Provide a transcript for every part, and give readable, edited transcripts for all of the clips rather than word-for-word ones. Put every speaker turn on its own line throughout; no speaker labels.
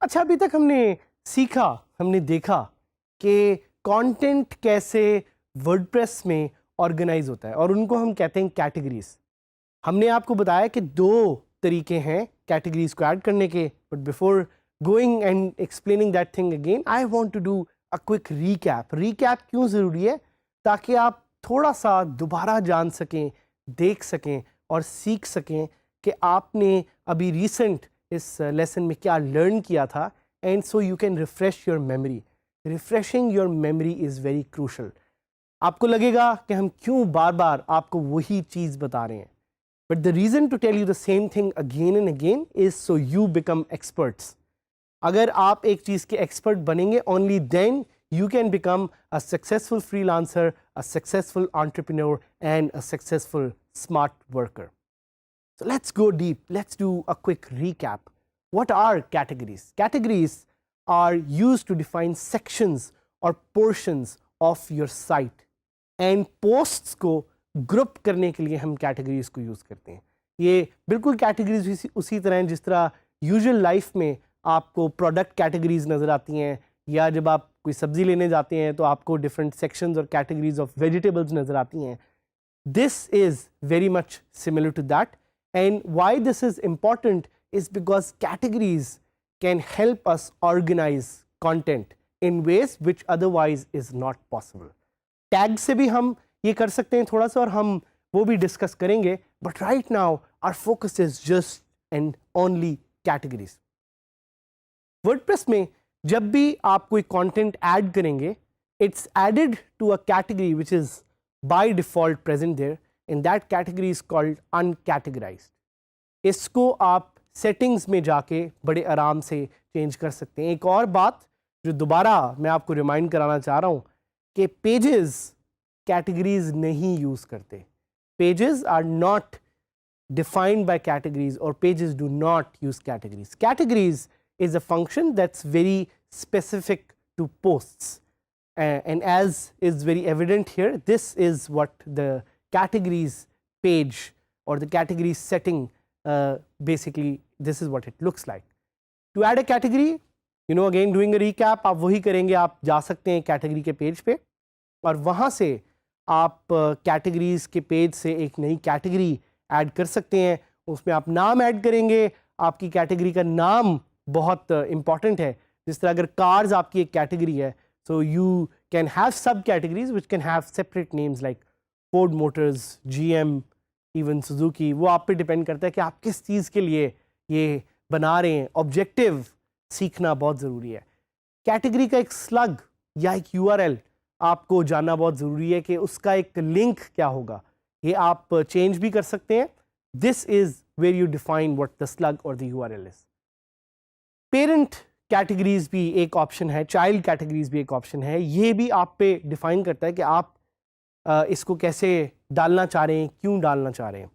अच्छा, अभी तक हमने सीखा, हमने देखा कि कंटेंट कैसे वर्डप्रेस में ऑर्गेनाइज होता है और उनको हम कहते हैं कैटेगरीज। हमने आपको बताया कि 2 तरीके हैं कैटेगरीज को ऐड करने के, but before going and explaining that thing again, I want to do a quick recap. Recap क्यों ज़रूरी है? ताकि आप थोड़ा सा दोबारा जान सकें, देख सकें और सीख सकें कि आपने अभी रिसेंट इस लेसन में क्या लर्न किया था, and so you can refresh your memory. Refreshing your memory is very crucial. आपको लगेगा कि हम क्यों बार बार आपको वही चीज़ बता रहे हैं, but the reason to tell you the same thing again and again is so you become experts. अगर आप एक चीज़ के एक्सपर्ट बनेंगे, only then you can become a successful freelancer, a successful entrepreneur, and a successful smart worker. So let's go deep. Let's do a quick recap. What are categories? Categories are used to define sections or portions of your site. And posts को group करने के लिए हम categories को use करते हैं. ये बिल्कुल categories उसी तरह हैं जिस तरह usual life में आपको product categories नज़र आती हैं, या जब आप कोई सब्जी लेने जाते हैं तो आपको different sections और categories of vegetables नज़र आती हैं. This is very much similar to that. And why this is important is because categories can help us organize content in ways which otherwise is not possible. Tag से भी हम ये कर सकते हैं थोड़ा सा, और हम वो भी डिस्कस करेंगे, but right now our focus is just and only categories. WordPress में जब भी आप कोई कंटेंट ऐड करेंगे, it's added to a category which is by default present there, and that category is called uncategorized. इसको आप settings में जाके बड़े आराम से चेंज कर सकते हैं. एक और बात जो दोबारा मैं आपको रिमाइंड कराना चाह रहा हूँ कि पेजेस कैटेगरीज नहीं यूज़ करते. Pages are not defined by categories, or pages do not use categories. Categories is a function that's very specific to posts, and as is very evident here, this is what the categories page or the categories setting, basically this is what it looks like. To add a category, you know, again doing a recap, आप वही करेंगे, आप जा सकते हैं category के page पे और वहाँ से आप कैटेगरीज के पेज से एक नई कैटेगरी ऐड कर सकते हैं. उसमें आप नाम ऐड करेंगे. आपकी कैटेगरी का नाम बहुत इंपॉर्टेंट है. जिस तरह अगर कार्स आपकी एक कैटेगरी है, सो यू कैन हैव सब categories which can have separate names like Ford Motors, GM, even Suzuki. वो आप पे डिपेंड करता है कि आप किस चीज़ के लिए ये बना रहे हैं. ऑब्जेक्टिव सीखना बहुत ज़रूरी है. कैटेगरी का एक स्लग या एक URL आपको जानना बहुत ज़रूरी है कि उसका एक लिंक क्या होगा. ये आप चेंज भी कर सकते हैं. This is where you define what the slug और the URL is. Parent categories भी एक ऑप्शन है, चाइल्ड कैटेगरीज भी एक ऑप्शन है. ये भी आप पे डिफाइन करता है कि आप इसको कैसे डालना चाह रहे हैं, क्यों डालना चाह रहे हैं.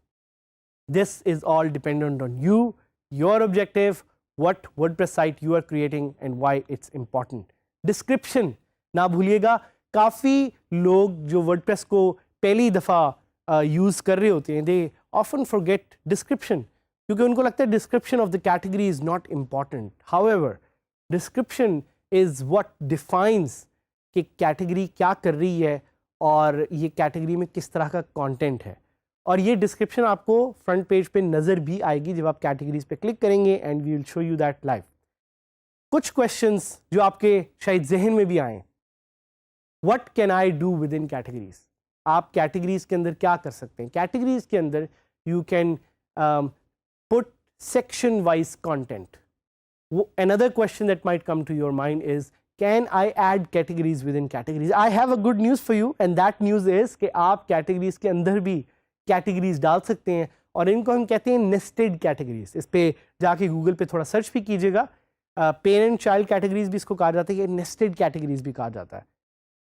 This is all dependent on you, your objective, what WordPress site you are creating and why it's important. Description ना भूलिएगा. काफ़ी लोग जो वर्डप्रेस को पहली दफ़ा यूज़ कर रहे होते हैं, दे ऑफन फॉरगेट डिस्क्रिप्शन, क्योंकि उनको लगता है description of the category is not important. However, description is what defines कि कैटेगरी क्या कर रही है और ये कैटेगरी में किस तरह का कंटेंट है. और ये डिस्क्रिप्शन आपको फ्रंट पेज पे नज़र भी आएगी जब आप कैटेगरीज पे क्लिक करेंगे, and we will show you that live. कुछ क्वेश्चंस जो आपके शायद जहन में भी आए. What can I do with in categories? आप कैटेगरीज के अंदर क्या कर सकते हैं? कैटेगरीज के अंदर you can put section wise content. Another question that might come to your mind is, can I add categories within categories? I have a good news for you, and that news is कि आप categories के अंदर भी categories डाल सकते हैं, और इनको हम कहते हैं nested categories. इस पे जाके गूगल पे थोड़ा सर्च भी कीजिएगा. पेरेंट चाइल्ड कैटेगरीज भी इसको कहा जाता है, कि nested categories भी कहा जाता है.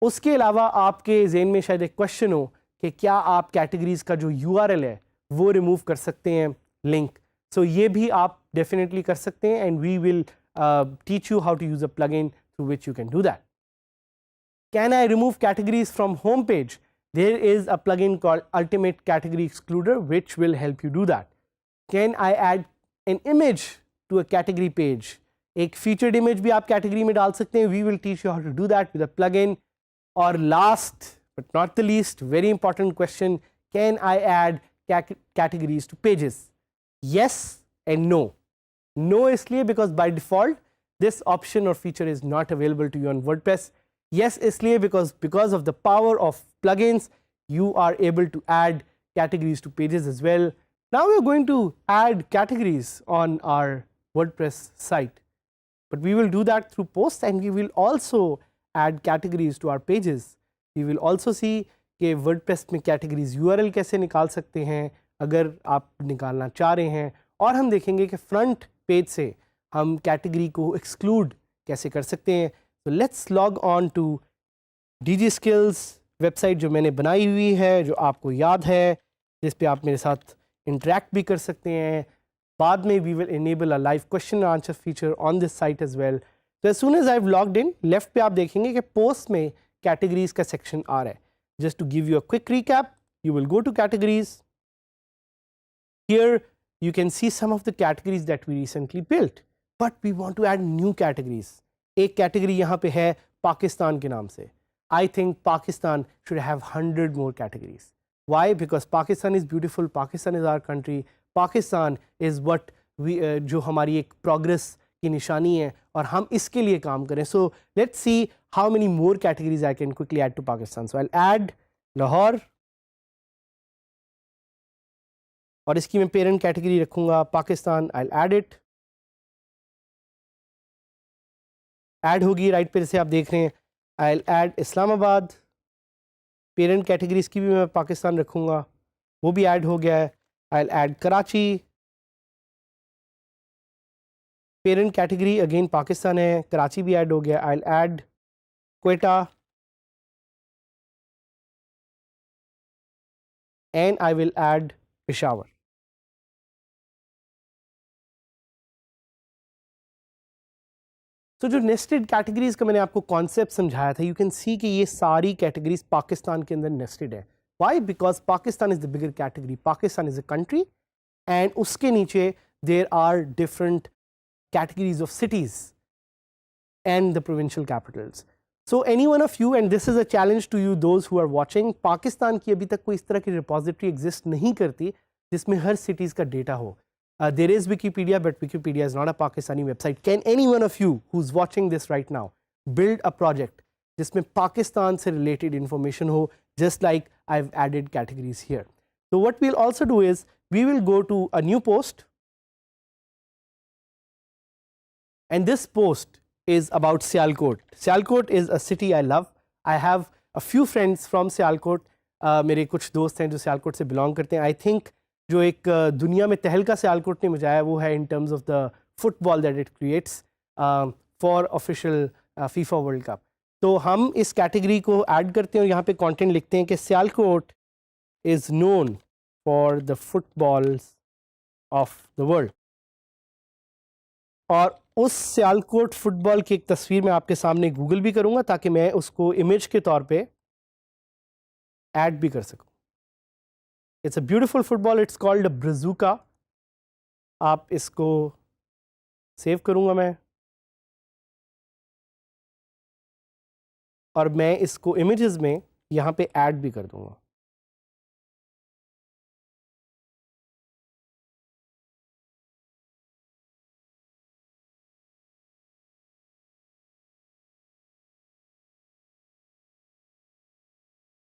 उसके अलावा आपके जहन में शायद एक क्वेश्चन हो कि क्या आप कैटेगरीज का जो URL है वो रिमूव कर सकते हैं लिंक. सो ये भी आप डेफिनेटली कर सकते हैं and we will teach you how to use a plugin through which you can do that. Can I remove categories from home page? There is a plugin called Ultimate Category Excluder which will help you do that. Can I add an image to a category page? एक featured image भी आप category में डाल सकते हैं. We will teach you how to do that with a plugin. Or last but not the least, very important question, can I add categories to pages? Yes and no. No इसलिए because by default this option or feature is not available to you on WordPress. Yes इसलिए because of the power of plugins you are able to add categories to pages as well. Now we are going to add categories on our WordPress site, but we will do that through posts and we will also add categories to our pages. We will also see कि WordPress में categories URL कैसे निकाल सकते हैं अगर आप निकालना चाह रहे हैं, और हम देखेंगे कि front page से हम category को exclude कैसे कर सकते हैं. So let's log on to DG Skills website जो मैंने बनाई हुई है, जो आपको याद है, जिस पे आप मेरे साथ इंटरेक्ट भी कर सकते हैं. बाद में we will enable a live question and answer feature on this site as well. So as soon as I've logged in, left पे आप देखेंगे कि पोस्ट में कैटेगरीज का सेक्शन आ रहा है. Just to give you a quick recap, you will go to categories. Here you can see some of the categories that we recently built, but we want to add new categories. एक category यहाँ पे है पाकिस्तान के नाम से. I think Pakistan should have 100 more categories. Why? Because Pakistan is beautiful. Pakistan is our country. Pakistan is what we जो हमारी एक progress की निशानी है और हम इसके लिए काम करें. So let's see how many more categories I can quickly add to Pakistan. So I'll add Lahore और इसकी मैं parent category रखूँगा Pakistan. I'll add it. Add होगी राइट पे जैसे आप देख रहे हैं. I'll add Islamabad. Parent categories की भी मैं पाकिस्तान रखूँगा, वो भी ऐड हो गया है. I'll add Karachi. Parent category again Pakistan है, कराची भी ऐड हो गया. I'll add Quetta and I will add Peshawar. तो जो नेस्टेड कैटेगरीज का मैंने आपको कॉन्सेप्ट समझाया था, यू कैन सी कि ये सारी कैटेगरीज पाकिस्तान के अंदर नेस्टेड है. Why? Because Pakistan is the bigger category. Pakistan is a country and उसके नीचे there are different categories of cities and the provincial capitals. So any one of you, and this is a challenge to you those who are watching, Pakistan की अभी तक कोई इस तरह की repository exist नहीं करती जिसमें हर सिटीज़ का डेटा हो. There is Wikipedia, but Wikipedia is not a Pakistani website. Can any one of you who's watching this right now build a project जिसमें पाकिस्तान से related information हो, just like I've added categories here? So what we'll also do is we will go to a new post, and this post is about Sialkot. Sialkot is a city I love. I have a few friends from Sialkot. मेरे कुछ दोस्त हैं जो सियालकोट से belong करते हैं. I think जो एक दुनिया में तहलका सियालकोट ने मचाया वो है in terms of the football that it creates for official FIFA world cup. तो हम इस कैटेगरी को ऐड करते हैं और यहाँ पे कंटेंट लिखते हैं कि Sialkot is known for the footballs of the world. और उस सियालकोट फुटबॉल की एक तस्वीर मैं आपके सामने गूगल भी करूँगा ताकि मैं उसको इमेज के तौर पे ऐड भी कर सकूँ. It's a beautiful football. It's called a Brazuca. आप इसको सेव करूँगा मैं और मैं इसको इमेजेस में यहाँ पे ऐड भी कर दूँगा.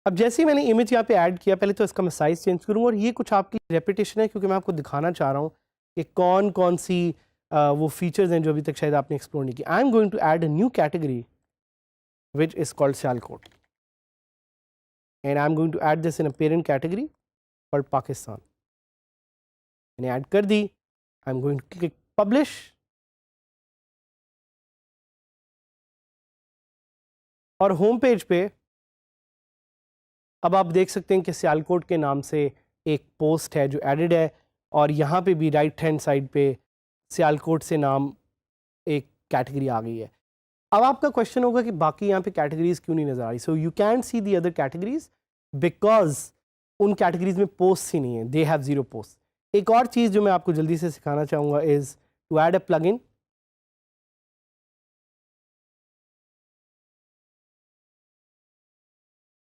अब जैसे ही मैंने इमेज यहाँ पे ऐड किया, पहले तो इसका मैं साइज़ चेंज करूँगा और ये कुछ आपकी रेपिटेशन है क्योंकि मैं आपको दिखाना चाह रहा हूँ कि कौन कौन सी वो फीचर्स हैं जो अभी तक शायद आपने एक्सप्लोर नहीं की. I am going to add a new category which is called Sialkot and I am going to add this in a parent category called Pakistan. मैंने ऐड कर दी. I am going to click publish और home page पे अब आप देख सकते हैं कि सियालकोट के नाम से एक पोस्ट है जो एडिड है, और यहाँ पे भी राइट हैंड साइड पे सियालकोट से नाम एक कैटेगरी आ गई है। अब आपका क्वेश्चन होगा कि बाकी यहाँ पे कैटेगरीज क्यों नहीं नजर आ रही। So you can see the other categories because उन कैटेगरीज में पोस्ट ही नहीं है, दे हैव जीरो पोस्ट। एक और चीज़ जो मैं आपको जल्दी से सिखाना चाहूँगा is to add a plugin.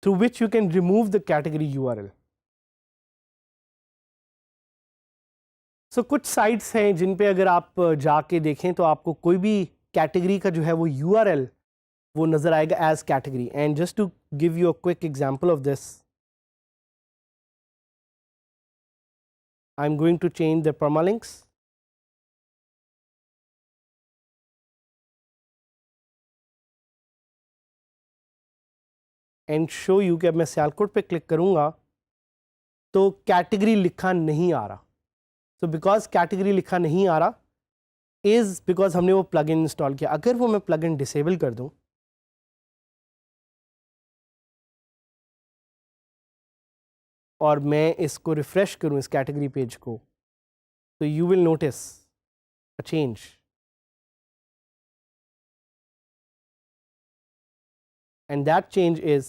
through which you can remove the category URL. So कुछ साइट्स हैं जिन पे अगर आप जाके देखें तो आपको कोई भी कैटेगरी का जो है वो URL वो नज़र आएगा as category. And just to give you a quick example of this, I am going to change the permalinks and show you कि अब मैं सियालकोट पे क्लिक करूंगा तो कैटेगरी लिखा नहीं आ रहा। सो बिकॉज कैटेगरी लिखा नहीं आ रहा इज़ बिकॉज हमने वो प्लगइन इंस्टॉल किया। अगर वो मैं प्लगइन डिसेबल कर दूं और मैं इसको रिफ्रेश करूं इस कैटेगरी पेज को, तो you will notice a change. And that change is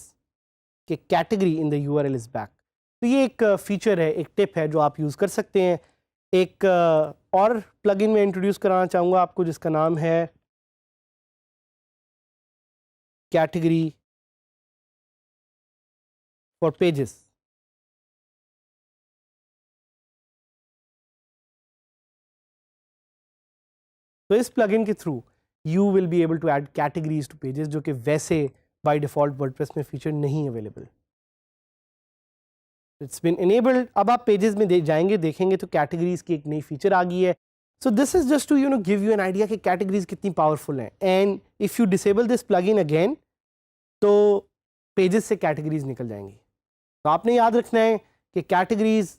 कि category in the URL is back. तो ये एक फीचर है, एक टिप है जो आप यूज़ कर सकते हैं। एक और प्लगइन में इंट्रोड्यूस कराना चाहूँगा आपको जिसका नाम है कैटेगरी फॉर पेजेस। तो इस प्लगइन के through you will be able to add categories to pages जो कि वैसे बाय डिफॉल्ट वर्डप्रेस में फीचर नहीं अवेलेबल। It's been enabled. अब आप पेजेस में जाएंगे देखेंगे तो कैटेगरीज की एक नई फीचर आ गई है। So this is just to give you an idea कि कैटेगरीज कितनी पावरफुल हैं। And if you disable this plugin again तो पेजेस से कैटेगरीज निकल जाएंगी। तो आपने याद रखना है कि categories,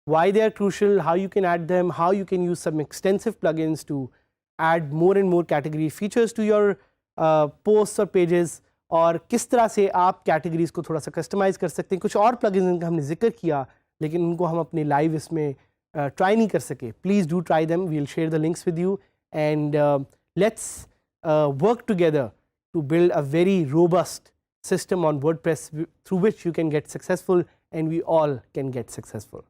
why they are crucial, how you can add them, how you can use some extensive plugins to add more and more category features to your posts और pages, और किस तरह से आप कैटेगरीज को थोड़ा सा कस्टमाइज़ कर सकते हैं। कुछ और प्लगइन्स जिनका हमने जिक्र किया लेकिन उनको हम अपने लाइव इसमें ट्राई नहीं कर सके। Please do try them, we will share the links with you and let's work together to build a very robust system on WordPress through which you can get successful and we all can get successful.